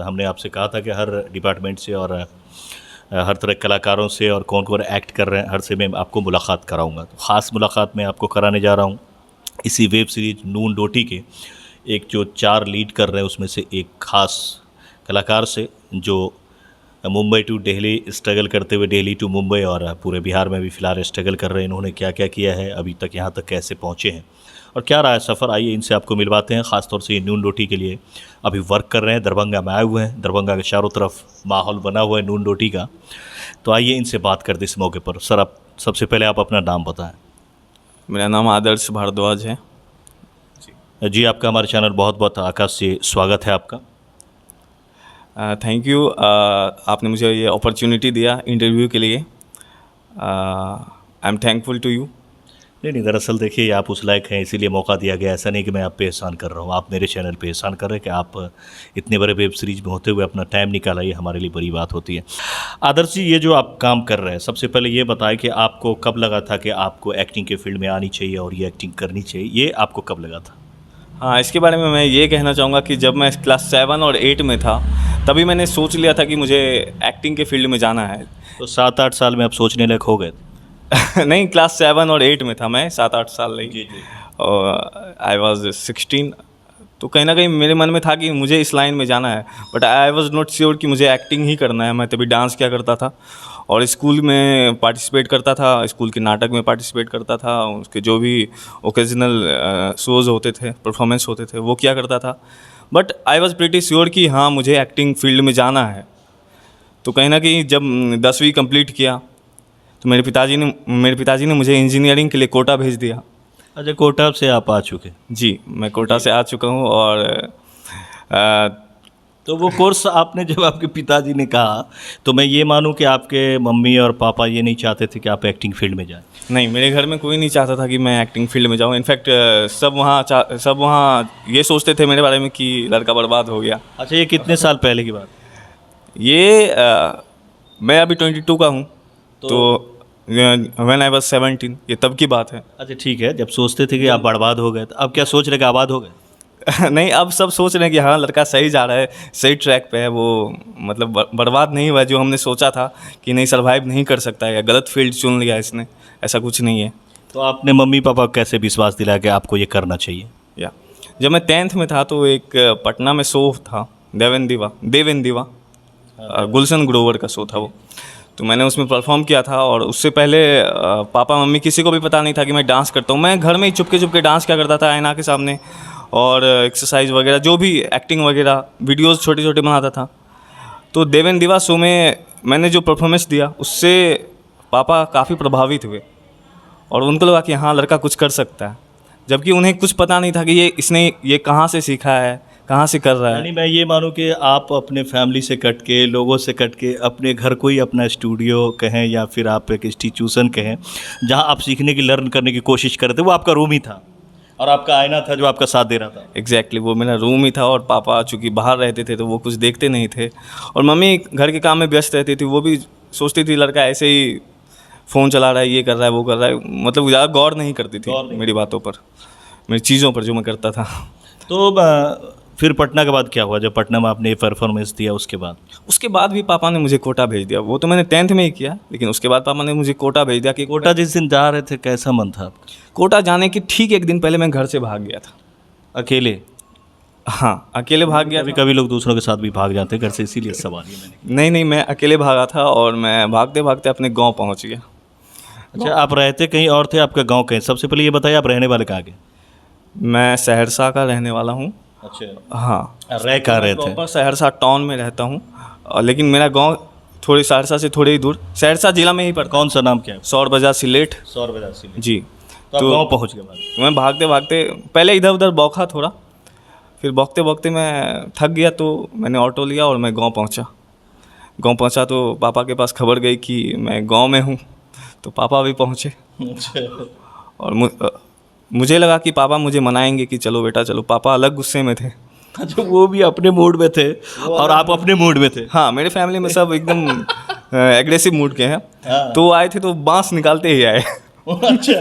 हमने आपसे कहा था कि हर डिपार्टमेंट से और हर तरह के कलाकारों से और कौन कौन एक्ट कर रहे हैं हर से मैं आपको मुलाकात कराऊंगा। तो ख़ास मुलाकात मैं आपको कराने जा रहा हूँ इसी वेब सीरीज़ नून रोटी के एक जो 4 लीड कर रहे हैं उसमें से एक ख़ास कलाकार से, जो मुंबई टू दिल्ली स्ट्रगल करते हुए, दिल्ली टू मुंबई और पूरे बिहार में भी फ़िलहाल स्ट्रगल कर रहे हैं। इन्होंने क्या क्या किया है, अभी तक यहाँ तक कैसे पहुँचे हैं और क्या रहा है सफ़र, आइए इनसे आपको मिलवाते हैं। ख़ास तौर से ये नून रोटी के लिए अभी वर्क कर रहे हैं, दरभंगा में आए हुए हैं। दरभंगा के चारों तरफ माहौल बना हुआ है नून रोटी का, तो आइए इनसे बात करते इस मौके पर। सर, आप सबसे पहले आप अपना नाम बताएं। मेरा नाम आदर्श भारद्वाज है। जी, आपका हमारे चैनल बहुत बहुत आकाश से स्वागत है आपका। थैंक यू, आपने मुझे ये अपॉर्चुनिटी दिया इंटरव्यू के लिए। I am thankful to you. नहीं, दरअसल देखिए आप उस लायक हैं इसीलिए मौका दिया गया। ऐसा नहीं कि मैं आप पे एहसान कर रहा हूँ, आप मेरे चैनल पे एहसान कर रहे हैं कि आप इतने बड़े वेब सीरीज़ में होते हुए अपना टाइम निकाला, ये हमारे लिए बड़ी बात होती है। आदर्श जी, ये जो आप काम कर रहे हैं, सबसे पहले ये बताएं कि आपको कब लगा था कि आपको एक्टिंग के फील्ड में आनी चाहिए और ये एक्टिंग करनी चाहिए, ये आपको कब लगा था? हाँ, इसके बारे में मैं ये कहना चाहूँगा कि जब मैं क्लास 7 और 8 में था तभी मैंने सोच लिया था कि मुझे एक्टिंग के फील्ड में जाना है। तो 7-8 साल में आप सोचने लायक हो गए थे? नहीं, क्लास 7 और 8 में था मैं, 7-8 साल नहीं। जी जी। और आई वॉज 16। तो कहीं ना कहीं मेरे मन में था कि मुझे इस लाइन में जाना है, but I was not sure कि मुझे एक्टिंग ही करना है। मैं तभी डांस किया करता था और स्कूल में पार्टिसिपेट करता था, स्कूल के नाटक में पार्टिसिपेट करता था, उसके जो भी ओकेजनल शोज़ होते थे, परफॉर्मेंस होते थे, वो किया करता था। But I was pretty sure कि हाँ, मुझे एक्टिंग फील्ड में जाना है। तो कहीं ना कहीं जब 10वीं कंप्लीट किया तो मेरे पिताजी ने मुझे इंजीनियरिंग के लिए कोटा भेज दिया। अच्छा, कोटा से आप आ चुके? जी, मैं कोटा से आ चुका हूँ। और तो वो कोर्स आपने जब आपके पिताजी ने कहा, तो मैं ये मानूं कि आपके मम्मी और पापा ये नहीं चाहते थे कि आप एक्टिंग फील्ड में जाएं? नहीं, मेरे घर में कोई नहीं चाहता था कि मैं एक्टिंग फील्ड में जाऊँ। इनफैक्ट सब वहाँ ये सोचते थे मेरे बारे में कि लड़का बर्बाद हो गया। अच्छा, ये कितने साल पहले की बात? ये मैं अभी 22 का हूँ, तो व्हेन आई वाज 17, ये तब की बात है। अच्छा ठीक है, जब सोचते थे कि आप बर्बाद हो गए, तो अब क्या सोच रहे कि आबाद हो गए? नहीं, अब सब सोच रहे हैं कि हाँ, लड़का सही जा रहा है, सही ट्रैक पे है। वो मतलब बर्बाद नहीं हुआ है। जो हमने सोचा था कि नहीं, सर्वाइव नहीं कर सकता है या गलत फील्ड चुन लिया इसने, ऐसा कुछ नहीं है। तो आपने मम्मी पापा को कैसे विश्वास दिलाया कि आपको ये करना चाहिए? या जब मैं 10th में था तो एक पटना में शो था, देवेन दीवा, गुलशन ग्रोवर का शो था वो। तो मैंने उसमें परफॉर्म किया था और उससे पहले पापा मम्मी किसी को भी पता नहीं था कि मैं डांस करता हूँ। मैं घर में ही चुपके चुपके डांस किया करता था आईना के सामने, और एक्सरसाइज वगैरह, जो भी एक्टिंग वगैरह वीडियोस छोटे छोटे बनाता था। तो देवेन दीवा शो में मैंने जो परफॉर्मेंस दिया उससे पापा काफ़ी प्रभावित हुए और उनको लगा कि हाँ, लड़का कुछ कर सकता है। जबकि उन्हें कुछ पता नहीं था कि इसने ये कहाँ से सीखा है, कहाँ से कर रहा है। यानी मैं ये मानूं कि आप अपने फैमिली से कट के, लोगों से कट के, अपने घर को ही अपना स्टूडियो कहें या फिर आप एक इंस्टीट्यूशन कहें जहां आप सीखने की, लर्न करने की कोशिश कर रहे थे, वो आपका रूम ही था और आपका आईना था जो आपका साथ दे रहा था। एग्जैक्टली, वो मेरा रूम ही था। और पापा चूँकि बाहर रहते थे तो वो कुछ देखते नहीं थे, और मम्मी घर के काम में व्यस्त रहती थी। वो भी सोचती थी लड़का ऐसे ही फ़ोन चला रहा है, ये कर रहा है, वो कर रहा है, मतलब ज़्यादा गौर नहीं करती थी मेरी बातों पर, मेरी चीज़ों पर जो मैं करता था। तो फिर पटना के बाद क्या हुआ? जब पटना में आपने परफॉर्मेंस दिया उसके बाद भी पापा ने मुझे कोटा भेज दिया। वो तो मैंने 10th में ही किया, लेकिन उसके बाद पापा ने मुझे कोटा भेज दिया। कि कोटा जिस दिन जा रहे थे कैसा मन था आपका? कोटा जाने के ठीक एक दिन पहले मैं घर से भाग गया था। अकेले? हाँ, अकेले भाग गया। कभी कभी लोग दूसरों के साथ भी भाग जाते हैं घर से, इसीलिए सवाल ये मैंने। नहीं, मैं अकेले भागा था और मैं भागते भागते अपने गाँव पहुँच गया। अच्छा, आप रहते कहीं और थे, आपका गाँव कहीं? सबसे पहले ये बताइए, आप रहने वाले कहाँ के? मैं सहरसा का रहने वाला हूँ। अच्छा, हाँ, रह कहाँ रहे थे? प्रॉपर सहरसा टाउन में रहता हूँ, लेकिन मेरा गांव थोड़ी सहरसा से थोड़ी ही दूर, सहरसा जिला में ही पड़ता। कौन सा नाम क्या है? सौर बाजार सिलेट। सौर बाजार सिलेट जी। तो गाँव पहुँच गए बाद? मैं भागते भागते पहले इधर उधर बौखा थोड़ा, फिर बौखते बौखते मैं थक गया तो मैंने ऑटो लिया और मैं गाँव पहुँचा। तो पापा के पास खबर गई कि मैं गाँव में हूँ, तो पापा भी पहुँचे। और मुझे लगा कि पापा मुझे मनाएंगे कि चलो बेटा चलो। पापा अलग गुस्से में थे। अच्छा, वो भी अपने मूड में थे और आप अपने मूड में थे? हाँ, मेरे फैमिली में सब एकदम एग्रेसिव मूड के हैं। हाँ। तो वो आए थे तो बांस निकालते ही आए। अच्छा,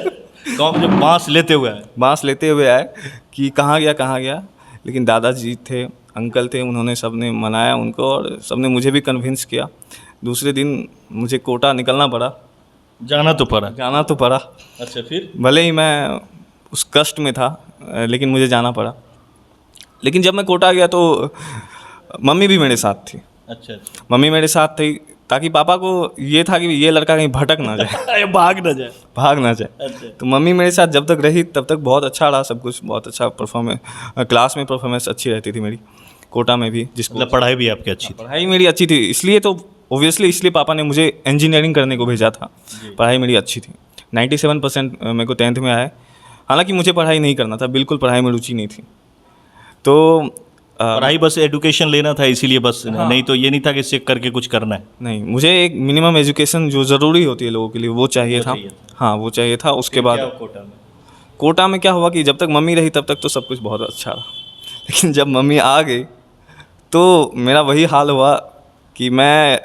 गाँव में जो बांस लेते हुए आए कि कहाँ गया। लेकिन दादाजी थे, अंकल थे, उन्होंने सबने मनाया उनको और सबने मुझे भी कन्विंस किया। दूसरे दिन मुझे कोटा निकलना पड़ा, जाना तो पड़ा। जाना तो पड़ा, अच्छा, फिर? भले ही मैं उस कष्ट में था, लेकिन मुझे जाना पड़ा। लेकिन जब मैं कोटा गया तो मम्मी भी मेरे साथ थी। अच्छा अच्छा। मम्मी मेरे साथ थी ताकि पापा को ये था कि ये लड़का कहीं भटक ना जाए, भाग ना जाए। भाग ना जाए। अच्छा। तो मम्मी मेरे साथ जब तक रही तब तक बहुत अच्छा रहा सब कुछ, बहुत अच्छा परफॉर्मेंस, क्लास में परफॉर्मेंस अच्छी रहती थी मेरी, कोटा में भी। जिसको मतलब पढ़ाई भी आपकी अच्छी थी। पढ़ाई मेरी अच्छी थी, इसलिए तो ओब्वियसली इसलिए पापा ने मुझे इंजीनियरिंग करने को भेजा था। पढ़ाई मेरी अच्छी थी, 97% मेरे को 10th में आया। हालांकि मुझे पढ़ाई नहीं करना था, बिल्कुल पढ़ाई में रुचि नहीं थी। तो पढ़ाई बस एजुकेशन लेना था इसीलिए बस, नहीं तो ये नहीं था कि चेक करके कुछ करना है। नहीं, मुझे एक मिनिमम एजुकेशन जो ज़रूरी होती है लोगों के लिए वो चाहिए था। चाहिए हाँ, वो चाहिए था। उसके बाद कोटा में? कोटा में क्या हुआ कि जब तक मम्मी रही तब तक तो सब कुछ बहुत अच्छा रहा, लेकिन जब मम्मी आ गई तो मेरा वही हाल हुआ कि मैं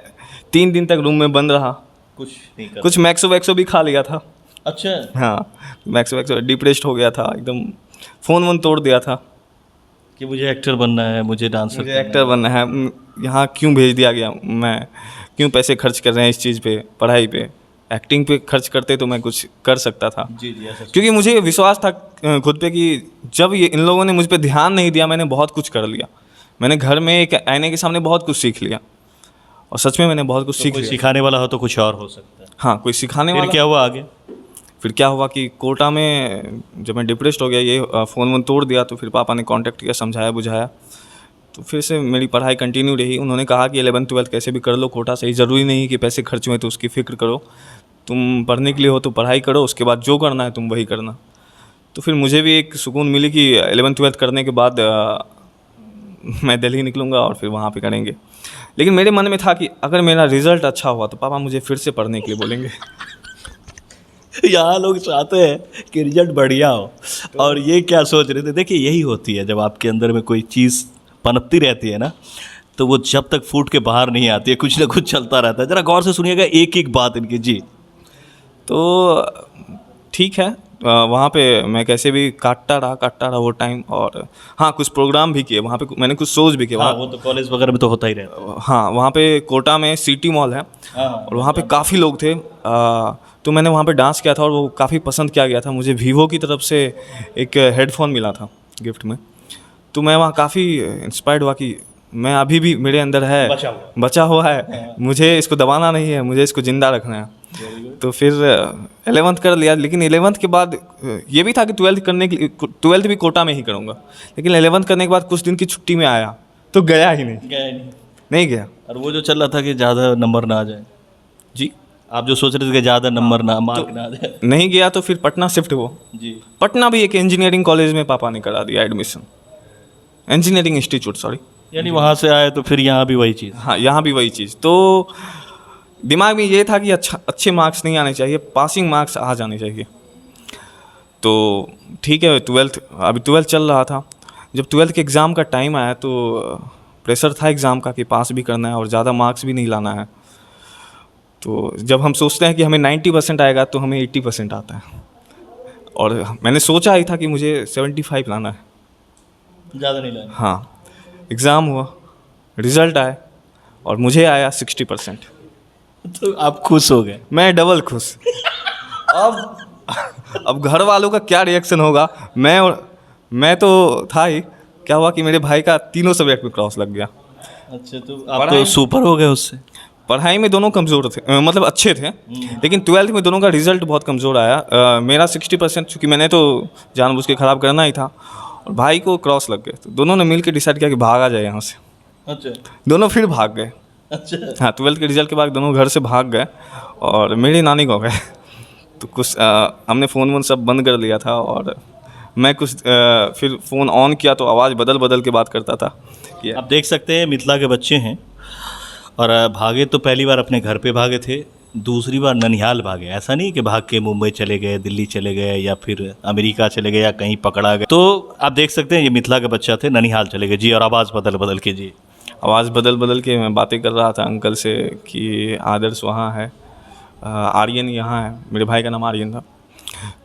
3 दिन तक रूम में बंद रहा। कुछ नहीं कर। कुछ मैक्सो वैक्सो भी खा लिया था। अच्छा। हाँ, मैक्सो वैक्सो, डिप्रेस्ड हो गया था एकदम, फ़ोन वोन तोड़ दिया था कि मुझे एक्टर बनना है, मुझे डांसर मुझे एक्टर बनना है। यहाँ क्यों भेज दिया गया, मैं क्यों पैसे खर्च कर रहे हैं इस चीज़ पे, पढ़ाई पे। एक्टिंग पे खर्च करते तो मैं कुछ कर सकता था, जी जी ऐसा। क्योंकि मुझे विश्वास था खुद पे कि जब ये इन लोगों ने मुझ पे ध्यान नहीं दिया, मैंने बहुत कुछ कर लिया। मैंने घर में एक आईने के सामने बहुत कुछ सीख लिया, और सच में मैंने बहुत कुछ तो सीख कोई लिया। सिखाने वाला हो तो कुछ और हो सकता है। हाँ, कोई सिखाने फिर वाला। क्या हुआ आगे? फिर क्या हुआ कि कोटा में जब मैं डिप्रेस्ड हो गया, ये फ़ोन वोन तोड़ दिया, तो फिर पापा ने कांटेक्ट किया, समझाया बुझाया, तो फिर से मेरी पढ़ाई कंटिन्यू रही। उन्होंने कहा कि 11th 12th कैसे भी कर लो कोटा से, ज़रूरी नहीं कि पैसे खर्च हुए तो उसकी फ़िक्र करो, तुम पढ़ने के लिए हो तो पढ़ाई करो, उसके बाद जो करना है तुम वही करना। तो फिर मुझे भी एक सुकून मिली कि 11th 12th करने के बाद मैं दिल्ली निकलूँगा और फिर वहाँ पे करेंगे। लेकिन मेरे मन में था कि अगर मेरा रिज़ल्ट अच्छा हुआ तो पापा मुझे फिर से पढ़ने के लिए बोलेंगे। यहाँ लोग चाहते हैं कि रिजल्ट बढ़िया हो, और ये क्या सोच रहे थे? देखिए यही होती है, जब आपके अंदर में कोई चीज़ पनपती रहती है ना, तो वो जब तक फूट के बाहर नहीं आती है कुछ ना कुछ चलता रहता है। ज़रा गौर से सुनिएगा एक एक बात इनकी। जी। तो ठीक है, वहाँ पे मैं कैसे भी काटता रहा वो टाइम। और हाँ, कुछ प्रोग्राम भी किए वहाँ पे, मैंने कुछ शोज़ भी किए हाँ, वहाँ। वो तो कॉलेज वगैरह में तो होता ही रहता है। हाँ, वहाँ पे कोटा में सिटी मॉल है, हाँ, और वहाँ पे काफ़ी लोग थे। तो मैंने वहाँ पे डांस किया था और वो काफ़ी पसंद किया गया था। मुझे वीवो की तरफ से एक हेडफोन मिला था गिफ्ट में। तो मैं वहाँ काफ़ी इंस्पायर्ड हुआ कि मैं अभी भी मेरे अंदर है, बचा हुआ है, मुझे इसको दबाना नहीं है, मुझे इसको ज़िंदा रखना है। तो फिर 11th कर लिया। लेकिन 11th के बाद ये भी था कि 12th करने के लिए, 12th भी कोटा में ही करूँगा। लेकिन 11th करने के बाद कुछ दिन की छुट्टी में आया तो गया ही नहीं, गए नहीं। नहीं गया। और वो जो चल रहा था कि ज़्यादा नंबर ना आ जाए, जी, आप जो सोच रहे थे कि ज़्यादा नंबर ना, मार्क ना आ जाए। नहीं गया। तो फिर पटना शिफ्ट हुआ। जी। पटना भी एक इंजीनियरिंग कॉलेज में पापा ने करा दिया एडमिशन, इंजीनियरिंग इंस्टीट्यूट, सॉरी। यानी वहाँ से आए तो फिर यहाँ भी वही चीज़। हाँ, यहाँ भी वही चीज़। तो दिमाग में ये था कि अच्छे मार्क्स नहीं आने चाहिए, पासिंग मार्क्स आ जाने चाहिए। तो ठीक है, 12th, अभी 12th चल रहा था। जब 12th के एग्ज़ाम का टाइम आया तो प्रेशर था एग्ज़ाम का कि पास भी करना है और ज़्यादा मार्क्स भी नहीं लाना है। तो जब हम सोचते हैं कि हमें 90% आएगा तो हमें 80% आता है, और मैंने सोचा ही था कि मुझे 75 लाना है। ज़्यादा नहीं लाना। हाँ, एग्ज़ाम हुआ, रिज़ल्ट आया और मुझे आया 60%। तो आप खुश हो गए? मैं डबल खुश। अब घर वालों का क्या रिएक्शन होगा, मैं तो था ही। क्या हुआ कि मेरे भाई का तीनों सब्जेक्ट में क्रॉस लग गया। अच्छा, तो आप तो सुपर हो गए उससे। पढ़ाई में दोनों कमज़ोर थे, मतलब अच्छे थे, लेकिन 12th में दोनों का रिज़ल्ट बहुत कमज़ोर आया। मेरा 60%, चूँकि मैंने तो जानबूझ के ख़राब करना ही था, और भाई को क्रॉस लग गए। तो दोनों ने मिल के डिसाइड किया कि भागा जाए यहाँ से। अच्छा दोनों फिर भाग गए। अच्छा। हाँ, 12th के रिज़ल्ट के बाद दोनों घर से भाग गए और मेरी नानी को गए। तो कुछ हमने फ़ोन वोन सब बंद कर लिया था, और मैं कुछ फिर फ़ोन ऑन किया तो आवाज़ बदल बदल के बात करता था कि आप देख सकते हैं मिथिला के बच्चे हैं, और भागे तो पहली बार अपने घर पे भागे थे, दूसरी बार ननिहाल भागे। ऐसा नहीं कि भाग के मुंबई चले गए, दिल्ली चले गए, या फिर अमेरिका चले गए, या कहीं पकड़ा गए। तो आप देख सकते हैं ये मिथिला के बच्चा थे, ननिहाल चले गए। जी, और आवाज़ बदल बदल के। जी, आवाज़ बदल बदल के मैं बातें कर रहा था अंकल से कि आदर्श वहाँ है, आर्यन यहाँ है, मेरे भाई का नाम आर्यन था।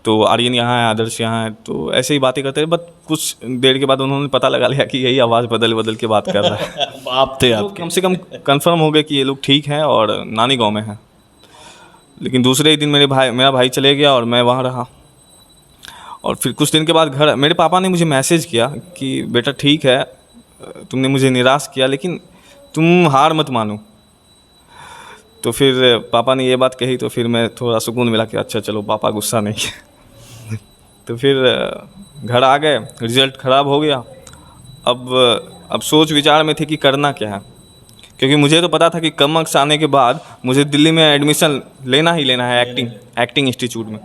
तो आर्यन यहाँ है, आदर्श यहाँ है, तो ऐसे ही बातें करते रहे। बट कुछ देर के बाद उन्होंने पता लगा लिया कि यही आवाज़ बदल बदल के बात कर रहा है। आप थे तो आप कम से कम कंफर्म हो गया कि ये लोग ठीक हैं और नानी गांव में हैं। लेकिन दूसरे ही दिन मेरा भाई चले गया और मैं वहाँ रहा। और फिर कुछ दिन के बाद घर मेरे पापा ने मुझे मैसेज किया कि बेटा ठीक है, तुमने मुझे निराश किया लेकिन तुम हार मत मानो। तो फिर पापा ने ये बात कही तो फिर मैं थोड़ा सुकून मिला कि अच्छा चलो पापा गुस्सा नहीं है। तो फिर घर आ गए, रिज़ल्ट ख़राब हो गया। अब सोच विचार में थे कि करना क्या है, क्योंकि मुझे तो पता था कि कम मार्क्स आने के बाद मुझे दिल्ली में एडमिशन लेना ही लेना है एक्टिंग इंस्टीट्यूट में।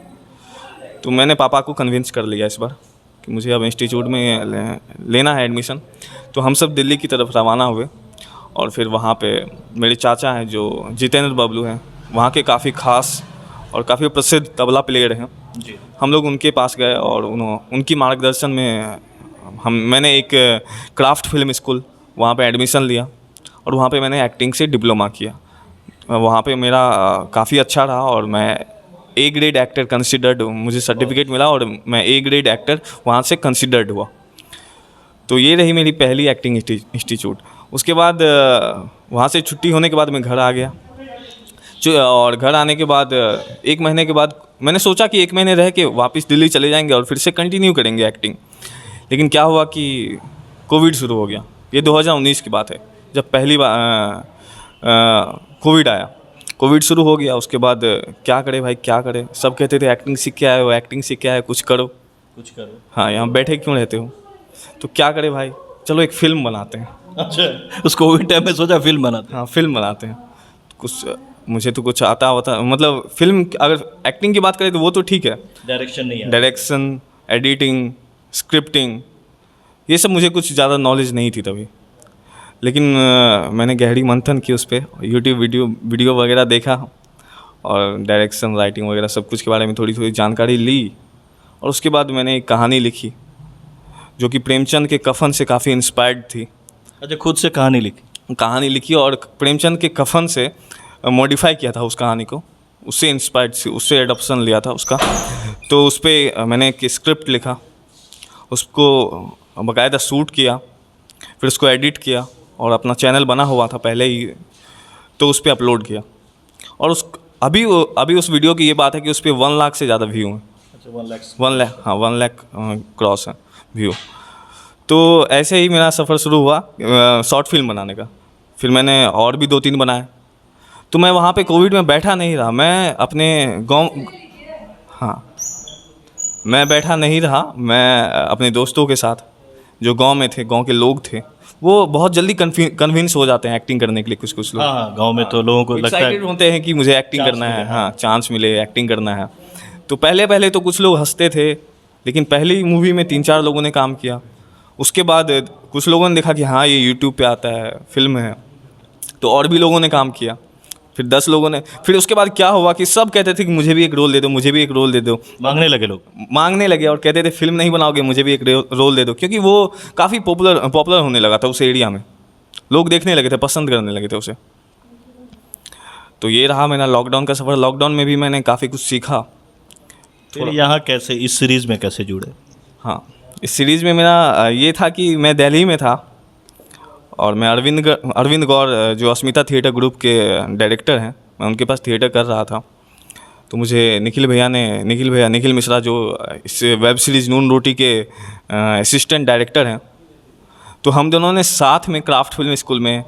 तो मैंने पापा को कन्विंस कर लिया इस बार कि मुझे अब इंस्टीट्यूट में लेना है एडमिशन। तो हम सब दिल्ली की तरफ रवाना हुए और फिर वहाँ पे मेरे चाचा हैं जो जितेंद्र बबलू हैं, वहाँ के काफ़ी ख़ास और काफ़ी प्रसिद्ध तबला प्लेयर हैं जी। हम लोग उनके पास गए और उनकी मार्गदर्शन में मैंने एक क्राफ्ट फिल्म स्कूल वहाँ पे एडमिशन लिया और वहाँ पे मैंने एक्टिंग से डिप्लोमा किया। वहाँ पे मेरा काफ़ी अच्छा रहा और मैं ए ग्रेड एक्टर कंसिडर्ड, मुझे सर्टिफिकेट मिला और मैं ए ग्रेड एक्टर वहाँ से कंसिडर्ड हुआ। तो ये रही मेरी पहली एक्टिंग इंस्टीट्यूट। उसके बाद वहाँ से छुट्टी होने के बाद मैं घर आ गया। और घर आने के बाद 1 महीने के बाद मैंने सोचा कि 1 महीने रह के वापस दिल्ली चले जाएंगे और फिर से कंटिन्यू करेंगे एक्टिंग। लेकिन क्या हुआ कि कोविड शुरू हो गया। ये 2019 की बात है, जब पहली बार कोविड आया। कोविड शुरू हो गया, उसके बाद क्या करे भाई क्या करे। सब कहते थे एक्टिंग सीख के आए हो, एक्टिंग सीख के आए, कुछ करो। हाँ, यहाँ बैठे क्यों रहते हो। तो क्या करे भाई, चलो एक फ़िल्म बनाते हैं। अच्छा, उस कोविड टाइम में सोचा फिल्म बनाते हैं। हाँ, फिल्म बनाते हैं। कुछ मुझे तो कुछ आता होता, मतलब फिल्म अगर एक्टिंग की बात करें तो वो तो ठीक है, डायरेक्शन नहीं है। डायरेक्शन, एडिटिंग, स्क्रिप्टिंग, ये सब मुझे कुछ ज़्यादा नॉलेज नहीं थी तभी। लेकिन मैंने गहरी मंथन की उस पर, यूट्यूब वीडियो वगैरह देखा और डायरेक्शन, राइटिंग वगैरह सब कुछ के बारे में थोड़ी थोड़ी जानकारी ली। और उसके बाद मैंने एक कहानी लिखी जो कि प्रेमचंद के कफन से काफ़ी इंस्पायर्ड थी। अच्छा, खुद से कहानी लिखी और प्रेमचंद के कफन से मॉडिफाई किया था उस कहानी को, उससे इंस्पायर्ड से, उससे एडॉप्शन लिया था उसका। तो उस पर मैंने एक स्क्रिप्ट लिखा, उसको बाकायदा शूट किया, फिर उसको एडिट किया और अपना चैनल बना हुआ था पहले ही, तो उस पर अपलोड किया। और अभी उस वीडियो की ये बात है कि उस पर 1 लाख से ज़्यादा व्यू हैं। अच्छा, 1 लाख। 1 लाख, हाँ 1 लाख क्रॉस है व्यू। तो ऐसे ही मेरा सफ़र शुरू हुआ शॉर्ट फिल्म बनाने का। फिर मैंने और भी 2-3 बनाए। तो मैं वहाँ पे कोविड में बैठा नहीं रहा, मैं अपने गांव, हाँ मैं बैठा नहीं रहा, मैं अपने दोस्तों के साथ जो गांव में थे, गांव के लोग थे, वो बहुत जल्दी कन्विंस हो जाते हैं एक्टिंग करने के लिए। कुछ लोग, हाँ, गांव में तो लोगों को लगता है एक्साइटेड होते हैं कि मुझे एक्टिंग करना है, हाँ चांस मिले, एक्टिंग करना है। तो पहले तो कुछ लोग हंसते थे, लेकिन पहली मूवी में 3-4 लोगों ने काम किया। उसके बाद कुछ लोगों ने देखा कि हाँ ये यूट्यूब पे आता है, फिल्म है, तो और भी लोगों ने काम किया। फिर 10 लोगों ने, फिर उसके बाद क्या हुआ कि सब कहते थे कि मुझे भी एक रोल दे दो, मुझे भी एक रोल दे दो। मांगने लगे लोग। मांगने लगे और कहते थे फिल्म नहीं बनाओगे, मुझे भी एक रोल दे दो, क्योंकि वो काफ़ी पॉपुलर होने लगा था उस एरिया में। लोग देखने लगे थे, पसंद करने लगे थे उसे। तो ये रहा मेरा लॉकडाउन का सफ़र। लॉकडाउन में भी मैंने काफ़ी कुछ सीखा। फिर यहाँ कैसे, इस सीरीज़ में कैसे जुड़े? हाँ, इस सीरीज़ में मेरा ये था कि मैं दिल्ली में था और मैं अरविंद गौर जो अस्मिता थिएटर ग्रुप के डायरेक्टर हैं, मैं उनके पास थिएटर कर रहा था। तो मुझे निखिल मिश्रा जो इस वेब सीरीज़ नून रोटी के असिस्टेंट डायरेक्टर हैं, तो हम दोनों ने साथ में क्राफ्ट फिल्म स्कूल में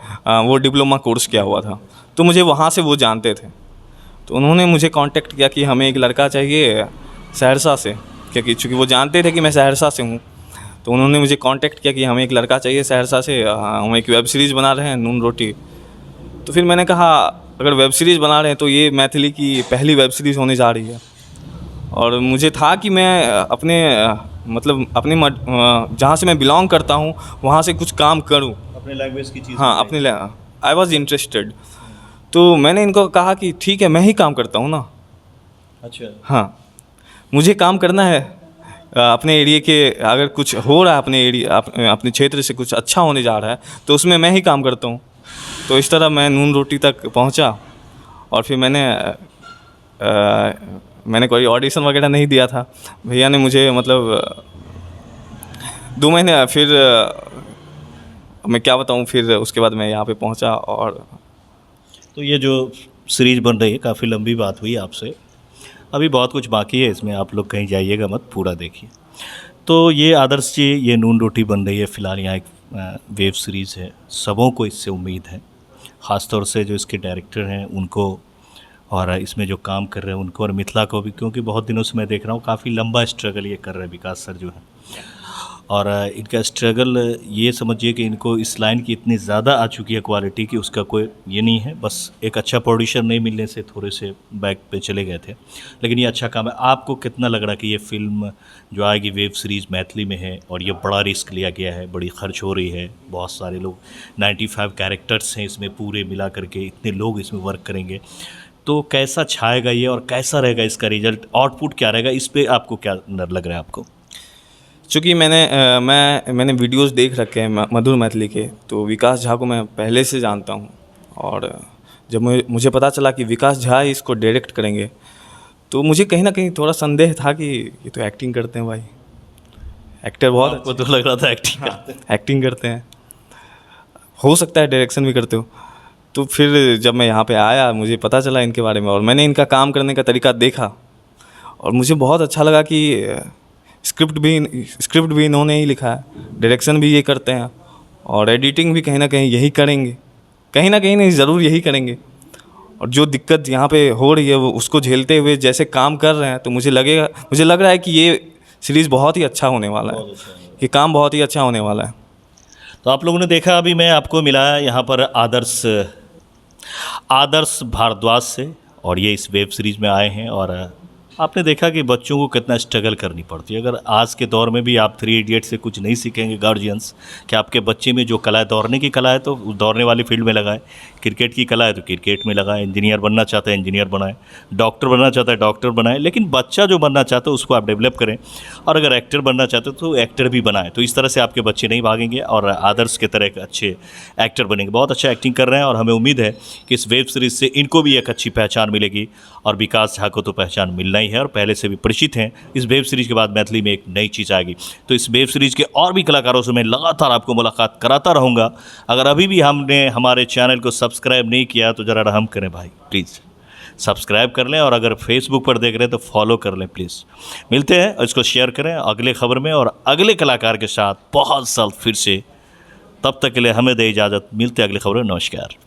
वो डिप्लोमा कोर्स किया हुआ था। तो मुझे वहाँ से वो जानते थे। तो उन्होंने मुझे कांटेक्ट किया कि हमें एक लड़का चाहिए सहरसा से, क्योंकि चूँकि वो जानते थे कि मैं सहरसा से हूँ। तो उन्होंने मुझे कांटेक्ट किया कि हमें एक लड़का चाहिए सहरसा से, हम एक वेब सीरीज़ बना रहे हैं नून रोटी। तो फिर मैंने कहा अगर वेब सीरीज़ बना रहे हैं तो ये मैथिली की पहली वेब सीरीज़ होने जा रही है। और मुझे था कि मैं अपने जहाँ से मैं बिलोंग करता हूँ वहाँ से कुछ काम करूँ, अपने लैंग्वेज की चीज़। हाँ, आई वॉज इंटरेस्टेड। तो मैंने इनको कहा कि ठीक है, मैं ही काम करता हूँ ना। अच्छा, हाँ, मुझे काम करना है अपने एरिया के, अगर कुछ हो रहा है अपने एरिया, अपने क्षेत्र से कुछ अच्छा होने जा रहा है तो उसमें मैं ही काम करता हूँ। तो इस तरह मैं नून रोटी तक पहुँचा और फिर मैंने मैंने कोई ऑडिशन वगैरह नहीं दिया था। भैया ने मुझे मतलब 2 महीने फिर मैं क्या बताऊँ, फिर उसके बाद मैं यहाँ पे पहुँचा। और तो ये जो सीरीज़ बन रही है, काफ़ी लंबी बात हुई आपसे, अभी बहुत कुछ बाकी है इसमें, आप लोग कहीं जाइएगा मत, पूरा देखिए। तो ये आदर्श जी, ये नून रोटी बन रही है फ़िलहाल, यहाँ एक वेब सीरीज़ है, सबों को इससे उम्मीद है, ख़ास तौर से जो इसके डायरेक्टर हैं उनको, और इसमें जो काम कर रहे हैं उनको, और मिथिला को भी, क्योंकि बहुत दिनों से मैं देख रहा हूँ काफ़ी लंबा स्ट्रगल ये कर रहे हैं विकास सर जो हैं। और इनका स्ट्रगल ये समझिए कि इनको इस लाइन की इतनी ज़्यादा आ चुकी है क्वालिटी कि उसका कोई ये नहीं है, बस एक अच्छा प्रोड्यूसर नहीं मिलने से थोड़े से बैक पे चले गए थे, लेकिन ये अच्छा काम है। आपको कितना लग रहा है कि ये फ़िल्म जो आएगी वेब सीरीज़ मैथिली में है, और ये बड़ा रिस्क लिया गया है, बड़ी खर्च हो रही है, बहुत सारे लोग 95 कैरेक्टर्स हैं इसमें पूरे मिला करके, इतने लोग इसमें वर्क करेंगे, तो कैसा छाएगा ये और कैसा रहेगा इसका रिजल्ट, आउटपुट क्या रहेगा, इस पर आपको क्या लग रहा है आपको? चूँकि मैंने वीडियोस देख रखे हैं मधुर मैथिली के, तो विकास झा को मैं पहले से जानता हूँ। और जब मुझे पता चला कि विकास झा ही इसको डायरेक्ट करेंगे, तो मुझे कहीं ना कहीं थोड़ा संदेह था कि ये तो एक्टिंग करते हैं भाई, एक्टर बहुत आपको तो लग रहा था एक्टिंग करते हैं। एक्टिंग करते हैं, हो सकता है डायरेक्शन भी करते हो। तो फिर जब मैं यहाँ पे आया, मुझे पता चला इनके बारे में, और मैंने इनका काम करने का तरीका देखा, और मुझे बहुत अच्छा लगा कि स्क्रिप्ट भी इन्होंने ही लिखा है, डायरेक्शन भी ये करते हैं, और एडिटिंग भी कहीं ना कहीं यही करेंगे, कहीं ना कहीं नहीं, ज़रूर यही करेंगे। और जो दिक्कत यहाँ पे हो रही है वो उसको झेलते हुए जैसे काम कर रहे हैं, तो मुझे लग रहा है कि ये सीरीज़ बहुत ही अच्छा होने वाला है, ये काम बहुत ही अच्छा होने वाला है। तो आप लोगों ने देखा, अभी मैं आपको मिला यहाँ पर आदर्श भारद्वाज से, और ये इस वेब सीरीज़ में आए हैं, और आपने देखा कि बच्चों को कितना स्ट्रगल करनी पड़ती है। अगर आज के दौर में भी आप 3 इडियट से कुछ नहीं सीखेंगे गार्जियंस, कि आपके बच्चे में जो कला है, दौड़ने की कला है तो दौड़ने वाली फील्ड में लगाएं, क्रिकेट की कला है तो क्रिकेट में लगाएं, इंजीनियर बनना चाहता है इंजीनियर बनाएं, डॉक्टर बनना चाहता है डॉक्टर बनाएं, लेकिन बच्चा जो बनना चाहता है उसको आप डेवलप करें, और अगर एक्टर बनना चाहते हो तो एक्टर भी बनाएं। तो इस तरह से आपके बच्चे नहीं भागेंगे, और आदर्श के तरह एक अच्छे एक्टर बनेंगे। बहुत अच्छा एक्टिंग कर रहे हैं, और हमें उम्मीद है कि इस वेब सीरीज़ से इनको भी एक अच्छी पहचान मिलेगी, और विकास झा को तो पहचान मिलना ही है, और पहले से भी परिचित हैं। इस वेब सीरीज़ के बाद मैथिली में एक नई चीज़ आएगी, तो इस वेब सीरीज़ के और भी कलाकारों से मैं लगातार आपको मुलाकात कराता रहूँगा। अगर अभी भी हमने हमारे चैनल को सब्सक्राइब नहीं किया तो ज़रा रहम करें भाई, प्लीज़ सब्सक्राइब कर लें, और अगर फेसबुक पर देख रहे हैं तो फॉलो कर लें प्लीज़। मिलते हैं, इसको शेयर करें अगले खबर में और अगले कलाकार के साथ बहुत जल्द फिर से। तब तक के लिए हमें दे इजाज़त, मिलते हैं अगली खबर में। नमस्कार।